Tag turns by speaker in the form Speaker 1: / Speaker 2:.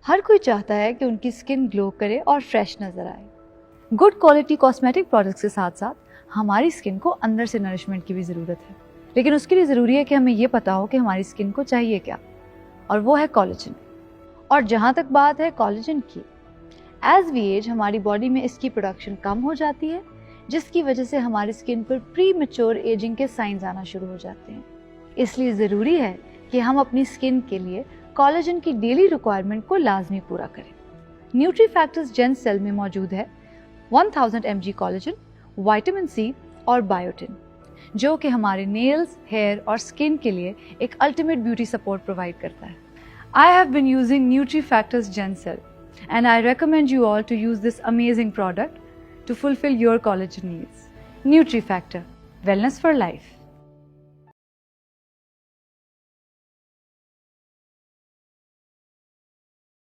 Speaker 1: हर कोई चाहता है कि उनकी स्किन ग्लो करे और फ्रेश नज़र आए। गुड क्वालिटी कॉस्मेटिक प्रोडक्ट्स के साथ साथ हमारी स्किन को अंदर से नरिशमेंट की भी ज़रूरत है, लेकिन उसके लिए ज़रूरी है कि हमें ये पता हो कि हमारी स्किन को चाहिए क्या, और वो है कोलेजन। और जहाँ तक बात है कोलेजन की, एज वी एज हमारी बॉडी में इसकी प्रोडक्शन कम हो जाती है, जिसकी वजह से हमारी स्किन पर प्री मैच्योर एजिंग के साइंस आना शुरू हो जाते हैं। इसलिए ज़रूरी है कि हम अपनी स्किन के लिए कोलेजन की डेली रिक्वायरमेंट को लाजमी पूरा करें। न्यूट्री फैक्टर्स जेन सेल में मौजूद है 1000 mg कोलेजन, विटामिन सी और बायोटिन, जो कि हमारे नेल्स, हेयर और स्किन के लिए एक अल्टीमेट ब्यूटी सपोर्ट प्रोवाइड करता है। I have been using nutri factors gen cell and I recommend you all to use this amazing product to fulfill your collagen needs. NutriFactor, wellness for life.